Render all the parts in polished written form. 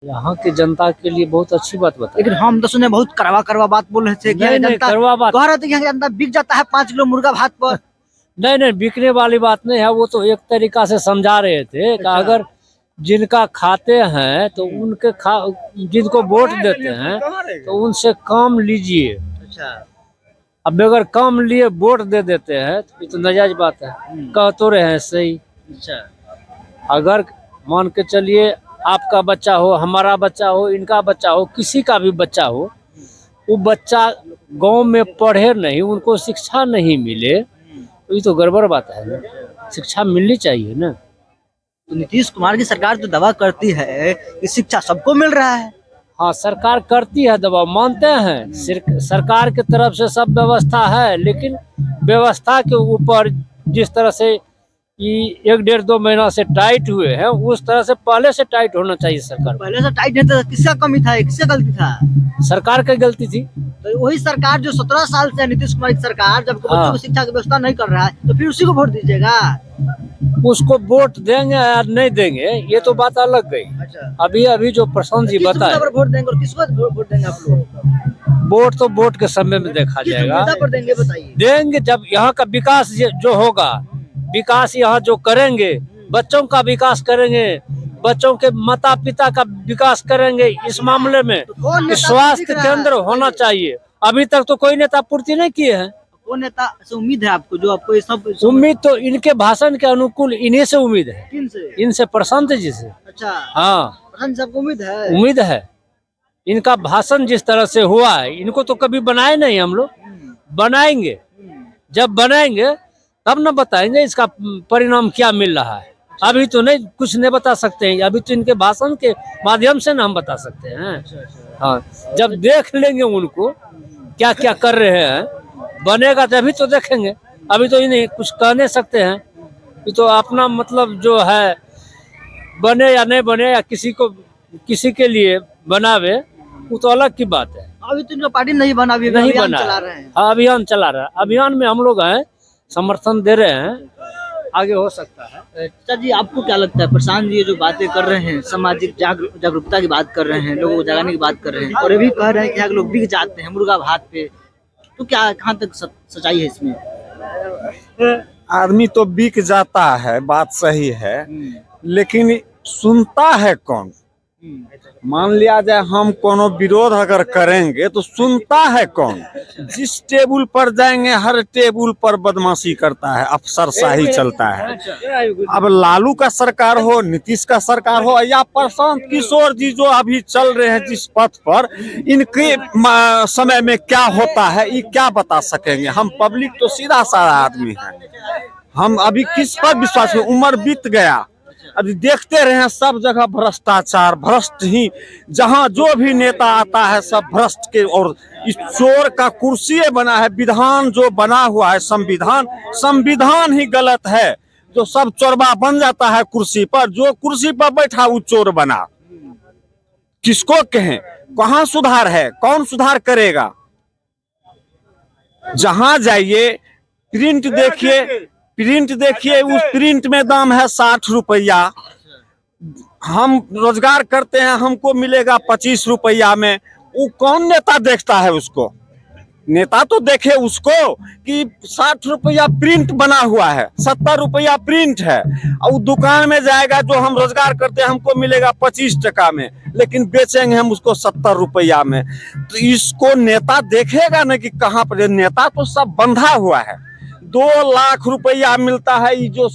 यहाँ की जनता के लिए बहुत अच्छी बात बता। लेकिन हम तो सुने बहुत करवा करवा बात बोल रहे थे कि नहीं, नहीं, जनता करवा बात कह रहे थे कि यहाँ की जनता बिक जाता है 5 किलो मुर्गा भात पर। नहीं नहीं, बिकने वाली बात नहीं है। वो तो एक तरीका से समझा रहे थे कि अगर जिनका खाते हैं तो उनके जिनको वोट देते हैं तो उनसे कम लीजिए। अच्छा। अब अगर कम लिए वोट दे देते हैं तो ये तो नाजायज बात है। कह तो रहे हैं सही। अच्छा। अगर मान के चलिए आपका बच्चा हो, हमारा बच्चा हो, इनका बच्चा हो, किसी का भी बच्चा हो, वो बच्चा गांव में पढ़े नहीं, उनको शिक्षा नहीं मिले तो ये तो गड़बड़ बात है ना। शिक्षा मिलनी चाहिए ना। तो नीतीश कुमार की सरकार तो दावा करती है कि शिक्षा सबको मिल रहा है। हाँ, सरकार करती है दबाव, मानते हैं। सरकार की तरफ से सब व्यवस्था है, लेकिन व्यवस्था के ऊपर जिस तरह से ये 1-1.5-2 महीना से टाइट हुए हैं, उस तरह से पहले से टाइट होना चाहिए सरकार। पहले से टाइट नहीं था, किसका कमी था, किसका गलती था? सरकार की गलती थी। तो वही सरकार जो 17 साल से नीतीश कुमार की सरकार जब बच्चों हाँ। को शिक्षा की व्यवस्था नहीं कर रहा है तो फिर उसी को वोट दीजिएगा। उसको वोट देंगे या नहीं देंगे ये तो बात अलग गई। अच्छा। अभी जो प्रशांत जी बताए, वोट देंगे और किसको वोट देंगे आप लोग? वोट तो वोट के समय में देखा जाएगा। पर देंगे बताइए। देंगे जब यहाँ का विकास जो होगा, विकास यहाँ जो करेंगे, बच्चों का विकास करेंगे, बच्चों के माता पिता का विकास करेंगे। इस मामले में स्वास्थ्य केंद्र होना चाहिए। अभी तक तो कोई नेता पूर्ति नहीं किए हैं। कौन नेता से उम्मीद है आपको जो आपको ये सब? उम्मीद तो इनके भाषण के अनुकूल इन्हीं से उम्मीद है। किन से? इनसे, प्रशांत जी से। अच्छा। हाँ, प्रशांत जी आपको उम्मीद है? उम्मीद है। इनका भाषण जिस तरह से हुआ है, इनको तो कभी बनाए नहीं हम लोग। बनाएंगे, जब बनाएंगे तब न बताएंगे इसका परिणाम क्या मिल रहा है। अभी तो नहीं, कुछ नहीं बता सकते हैं। अभी तो इनके भाषण के माध्यम से ना हम बता सकते हैं। हाँ, जब देख लेंगे उनको क्या क्या कर रहे हैं, बनेगा तभी तो देखेंगे। अभी तो इन्हें कुछ कह नहीं सकते हैं। ये तो अपना मतलब जो है, बने या नहीं बने या किसी के लिए बनावे, वो तो अलग की बात है। अभी तो इनका पार्टी नहीं बना, अभी नहीं अभियान बना, चला रहे हैं। हाँ, अभियान चला रहा है। अभियान में हम लोग हैं, समर्थन दे रहे हैं। आगे हो सकता है। अच्छा जी, आपको क्या लगता है प्रशांत जी जो बातें कर रहे हैं, सामाजिक जागरूकता की बात कर रहे हैं, लोगों को जगाने की बात कर रहे हैं, और ये भी कह रहे हैं कि यहाँ के लोग बिक जाते हैं मुर्गा भात पे, तो क्या कहाँ तक सच्चाई है इसमें? आदमी तो बिक जाता है, बात सही है, लेकिन सुनता है कौन? मान लिया जाए हम कोनो विरोध अगर करेंगे तो सुनता है कौन? जिस टेबल पर जाएंगे हर टेबल पर बदमाशी करता है, अफसरशाही चलता है। अब लालू का सरकार हो, नीतीश का सरकार हो, या प्रशांत किशोर जी जो अभी चल रहे हैं जिस पथ पर, इनके समय में क्या होता है ये क्या बता सकेंगे हम? पब्लिक तो सीधा साधा आदमी है, हम अभी किस पर विश्वास में? उम्र बीत गया, अभी देखते रहे सब जगह भ्रष्टाचार, भ्रष्ट ही, जहां जो भी नेता आता है सब भ्रष्ट के। और इस चोर का कुर्सी बना है, विधान जो बना हुआ है, संविधान ही गलत है। जो सब चोरबा बन जाता है कुर्सी पर, जो कुर्सी पर बैठा वो चोर बना। किसको कहें? कहाँ सुधार है? कौन सुधार करेगा? जहां जाइए प्रिंट देखिए, उस प्रिंट में दाम है 60 रुपया। हम रोजगार करते हैं, हमको मिलेगा 25 रुपया में। वो कौन नेता देखता है उसको? नेता तो देखे उसको कि 60 रुपया प्रिंट बना हुआ है, 70 रुपया प्रिंट है, और दुकान में जाएगा जो हम रोजगार करते हैं हमको मिलेगा 25 टका में, लेकिन बेचेंगे हम उसको 70 रुपया में। तो इसको नेता देखेगा ना कि कहाँ पर? नेता तो सब बंधा हुआ है। 2 लाख रुपया मिलता है, ये जो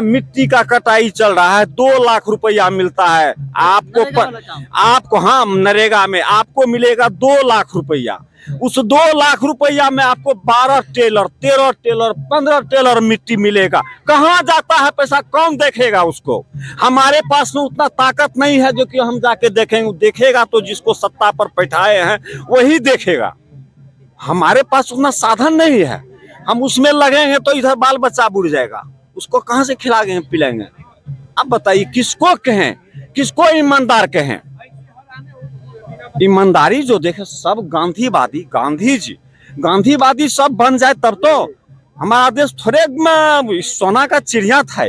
मिट्टी का कटाई चल रहा है, 2 लाख रुपया मिलता है आपको। हाँ, नरेगा में आपको मिलेगा 2 लाख रुपया। उस 2 लाख रुपया में आपको 12 टेलर, 13 टेलर, 15 टेलर मिट्टी मिलेगा। कहाँ जाता है पैसा? कौन देखेगा उसको? हमारे पास में उतना ताकत नहीं है जो कि हम जाके देखेंगे। देखेगा तो जिसको सत्ता पर बैठाए हैं वही देखेगा। हमारे पास उतना साधन नहीं है, हम उसमें लगेंगे तो इधर बाल बच्चा बुड़ जाएगा, उसको कहाँ से खिलाएंगे पिलाएंगे? अब बताइए किसको कहें, किसको ईमानदार कहें? ईमानदारी जो देखे सब गांधीवादी सब बन जाए तब तो हमारा देश थोड़े सोना का चिड़िया था।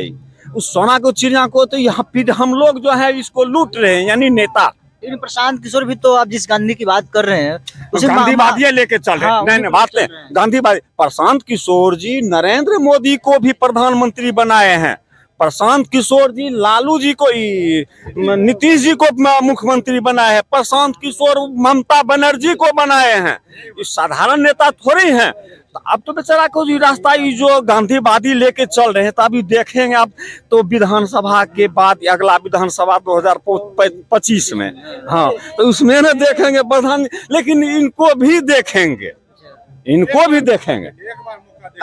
उस सोना को चिड़िया को तो यहाँ फिर हम लोग जो है इसको लूट रहे हैं, यानी नेता लेकिन प्रशांत किशोर भी तो आप जिस गांधी की बात कर रहे हैं उसे गांधीवादी लेके चल रहे हैं। हाँ, नहीं नहीं बात नहीं, गांधीवादी प्रशांत किशोर जी नरेंद्र मोदी को भी प्रधानमंत्री बनाए हैं, प्रशांत किशोर जी लालू जी को नीतीश जी को मुख्यमंत्री बनाए हैं, प्रशांत किशोर ममता बनर्जी को बनाए हैं, ये साधारण नेता थोड़ी हैं। तो अब तो बेचारा को जी रास्ता ये जो गांधीवादी लेके चल रहे हैं, तो अभी देखेंगे आप तो विधानसभा के बाद अगला विधानसभा 2025 में, हाँ तो उसमें ना देखेंगे प्रधान, लेकिन इनको भी देखेंगे, इनको भी देखेंगे,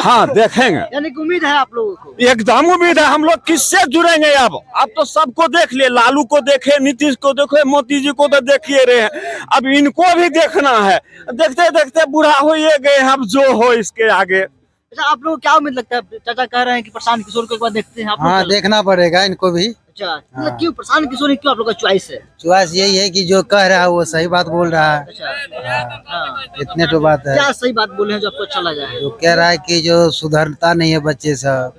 हाँ देखेंगे। यानी कि उम्मीद है आप लोगों को? एकदम उम्मीद है। हम लोग किससे जुड़ेंगे अब तो सबको देख लिए, लालू को देखे, नीतीश को देखे, मोदी जी को तो देखिए रहे हैं, अब इनको भी देखना है। देखते देखते बुढ़ा हो ये गए, अब जो हो इसके आगे। अच्छा, आप लोगों को क्या उम्मीद लगता है? चाचा कह रहे हैं कि प्रशांत किशोर को एक बार देखते हैं आप लोग? हाँ देखना पड़ेगा इनको भी। अच्छा, मतलब क्यों प्रशांत किशोर ही क्यों आप लोग का चॉइस है? चॉइस यही है कि जो कह रहा है वो सही बात बोल रहा है। अच्छा, हाँ। इतने तो बात है। क्या सही बात बोले हैं जो आपको अच्छा लगा है? जो कह रहा है कि जो सुधरता नहीं है बच्चे सब,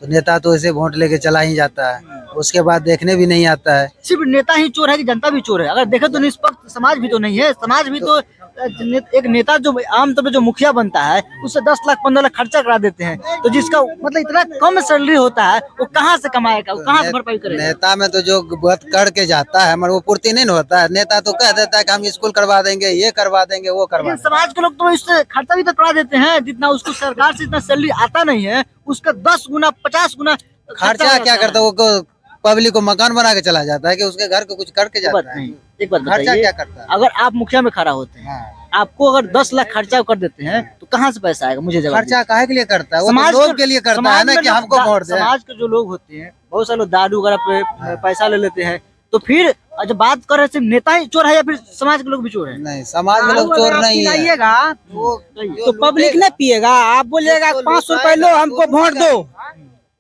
तो नेता तो ऐसे वोट लेके चला ही जाता है, उसके बाद देखने भी नहीं आता है। सिर्फ नेता ही चोर है कि जनता भी चोर है? अगर देखे तो निष्पक्ष समाज भी तो नहीं है, समाज भी तो एक नेता जो आमतौर पर जो मुखिया बनता है उससे 10 लाख 15 लाख खर्चा करा देते हैं, तो जिसका मतलब इतना कम सैलरी होता है वो कहाँ से कमाएगा, वो कहाँ से भरपाई करेगा? नेता में तो जो बात करके जाता है मगर वो पूर्ति नहीं होता है। नेता तो कह देता है कि हम स्कूल करवा देंगे, ये करवा देंगे, वो करवा लेकिन देंगे। समाज के लोग तो इससे खर्चा भी तो करा देते हैं, जितना उसको सरकार से इतना सैलरी आता नहीं है उसका 10 गुना 50 गुना खर्चा क्या करता है वो? पब्लिक को मकान बना के चला जाता है कि उसके घर को कुछ करके जाता है। एक बात खर्चा बताइए, क्या करता है? अगर आप मुखिया में खड़ा होते हैं, हाँ। आपको अगर 10 लाख खर्चा कर देते हैं तो कहाँ से पैसा आएगा? मुझे जवाब खर्चा काहे के लिए करता है? वो समाज तो लोग के लिए करता है ना कि हमको वोट दे। समाज के जो लोग होते हैं बहुत सारे लोग दारू वगैरह पे पैसा ले लेते हैं, तो फिर जब बात कर रहे हैं सिर्फ नेता ही चोर है या फिर समाज के लोग भी चोर है? नहीं, समाज में लोग चोर नहीं है। तो पब्लिक नहीं पिएगा। आप बोलिएगा 500 रुपए लो हमको वोट दो,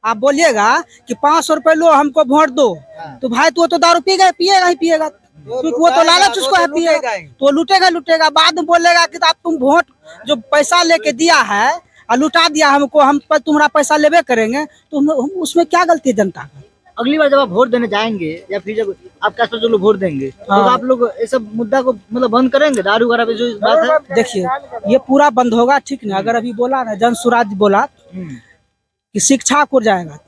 आप बोलिएगा कि 500 रुपए लो हमको वोट दो, तो भाई तो वो तो दारू पिएगा ही पिएगा, क्योंकि वो तो लालच उसको है पिएगा, तो लूटेगा। बाद में बोलेगा कि आप तुम वोट जो पैसा लेके दिया है और लुटा दिया हमको, हम पर तुम्हारा पैसा लेवे करेंगे, तो हम उसमें क्या गलती है जनता का? अगली बार जब आप वोट देने जाएंगे या फिर जब आपके आसपास जो लोग वोट देंगे तो आप लोग ये सब मुद्दा को मतलब बंद करेंगे? दारू वगैरह पे जो बात है, देखिए ये पूरा बंद होगा, ठीक ना? अगर अभी बोला ना जन स्वराज बोला कि शिक्षा को जाएगा,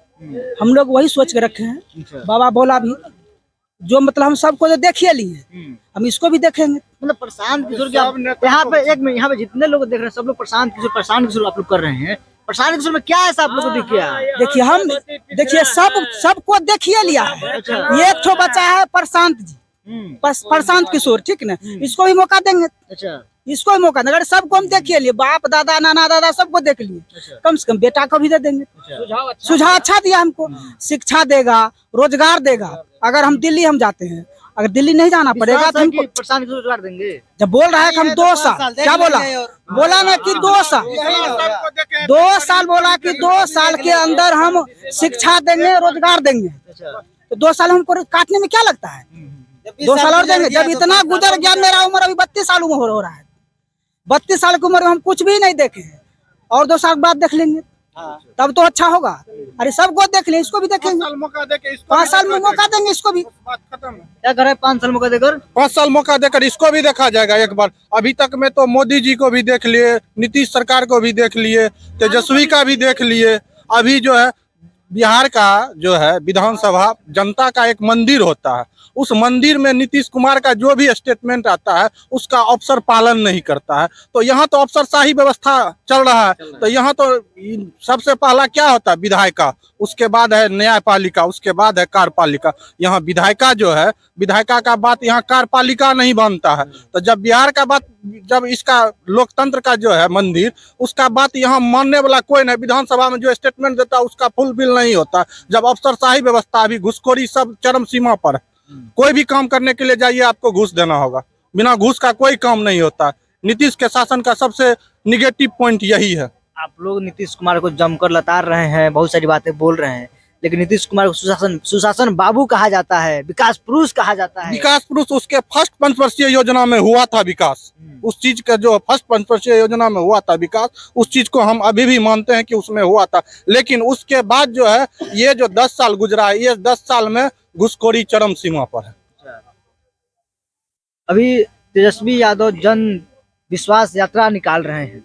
हम लोग वही सोच के रखे हैं। बाबा बोला भी जो मतलब हम सबको तो देखिए लिए, हम इसको भी देखेंगे। मतलब प्रशांत किशोर के यहाँ पे एक मिनट, यहाँ पे जितने लोग देख रहे हैं सब लोग प्रशांत किशोर आप लोग कर रहे हैं। प्रशांत किशोर में क्या ऐसा आप लोग को दिख गया? देखिए हम देखिए सबको देखिए लिया है। ये एक ठो बचा है प्रशांत जी, प्रशांत किशोर, ठीक ना? इसको भी मौका देंगे। अच्छा, इसको भी मौका देंगे। अगर सबको हम देखिए लिए, बाप दादा नाना दादा सबको देख लिए, कम से कम बेटा को भी दे देंगे। सुझाव अच्छा दिया हमको, शिक्षा देगा, रोजगार देगा। अगर हम दिल्ली हम जाते हैं, अगर दिल्ली नहीं जाना पड़ेगा तो हमको प्रशांत किशोर रोजगार देंगे। जब बोल रहा है कि हम 2 साल, क्या बोला ना कि 2 साल बोला कि 2 साल के अंदर हम शिक्षा देंगे, रोजगार देंगे। तो 2 साल हमको काटने में क्या लगता है? 2 साल और देंगे। जब इतना गुजर गया, मेरा उम्र अभी 32 साल उम्र हो रहा है, 32 साल की उम्र में हम कुछ भी नहीं देखे हैं, और 2 साल बाद देख लेंगे तब तो अच्छा होगा। अरे सबको देख ले, इसको भी देखेंगे। 5 साल मौका देंगे इसको भी। क्या कर रहे हैं? 5 साल मौका देकर 5 साल मौका देकर इसको भी देखा जाएगा एक बार। अभी तक में तो मोदी जी को भी देख लिए, नीतीश सरकार को भी देख लिए, तेजस्वी का भी देख लिए। अभी जो है बिहार का जो है विधानसभा जनता का एक मंदिर होता है, उस मंदिर में नीतीश कुमार का जो भी स्टेटमेंट आता है उसका अफसर पालन नहीं करता है। तो यहाँ तो अफसरशाही व्यवस्था चल रहा है। तो यहाँ तो सबसे पहला क्या होता है? विधायिका, उसके बाद है न्यायपालिका, उसके बाद है कार्यपालिका। यहाँ विधायिका जो है, विधायिका का बात यहाँ कार्यपालिका नहीं बनता है। तो जब बिहार का बात, जब इसका लोकतंत्र का जो है मंदिर, उसका बात यहाँ मानने वाला कोई नहीं। विधानसभा में जो स्टेटमेंट देता है उसका फुलफिल नहीं होता। जब अफसरशाही व्यवस्था, अभी घुसखोरी सब चरम सीमा पर है। कोई भी काम करने के लिए जाइए आपको घूस देना होगा, बिना घूस का कोई काम नहीं होता। नीतीश के शासन का सबसे निगेटिव पॉइंट यही है। आप लोग नीतीश कुमार को जमकर लताड़ रहे हैं, बहुत सारी बातें बोल रहे हैं, लेकिन नीतीश कुमार को सुशासन बाबू कहा जाता है, विकास पुरुष कहा जाता है। विकास पुरुष उसके फर्स्ट पंचवर्षीय योजना में हुआ था विकास, उस चीज का जो फर्स्ट पंचवर्षीय योजना में हुआ था विकास, उस चीज को हम अभी भी मानते हैं कि उसमें हुआ था। लेकिन उसके बाद जो है ये जो 10 साल गुजरा है, ये 10 साल में घुसखोरी चरम सीमा पर है। अभी तेजस्वी यादव जन विश्वास यात्रा निकाल रहे हैं,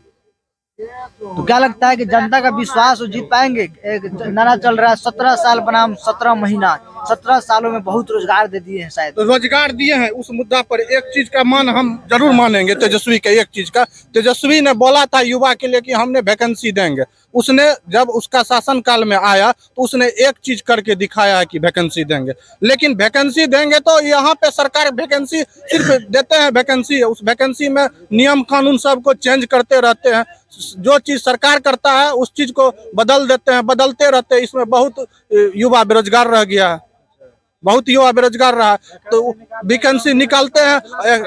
तो क्या लगता है कि जनता का विश्वास वो जीत पाएंगे? एक नारा चल रहा है 17 साल बनाम 17 महीना, 17 सालों में बहुत रोजगार दे दिए हैं शायद। तो रोजगार दिए हैं, उस मुद्दा पर एक चीज का मान हम जरूर मानेंगे तेजस्वी के। एक चीज का तेजस्वी ने बोला था युवा के लिए कि हमने वैकेंसी देंगे। उसने जब उसका शासन काल में आया तो उसने एक चीज करके दिखाया है कि वैकेंसी देंगे। लेकिन वैकेंसी देंगे तो यहाँ पे सरकार वैकेंसी सिर्फ देते हैं, वैकेंसी उस वैकेंसी में नियम कानून सबको चेंज करते रहते हैं। जो चीज सरकार करता है उस चीज को बदल देते हैं, बदलते रहते हैं। इसमें बहुत युवा बेरोजगार रह गया है, बहुत युवा बेरोजगार रहा। तो वैकेंसी निकालते हैं,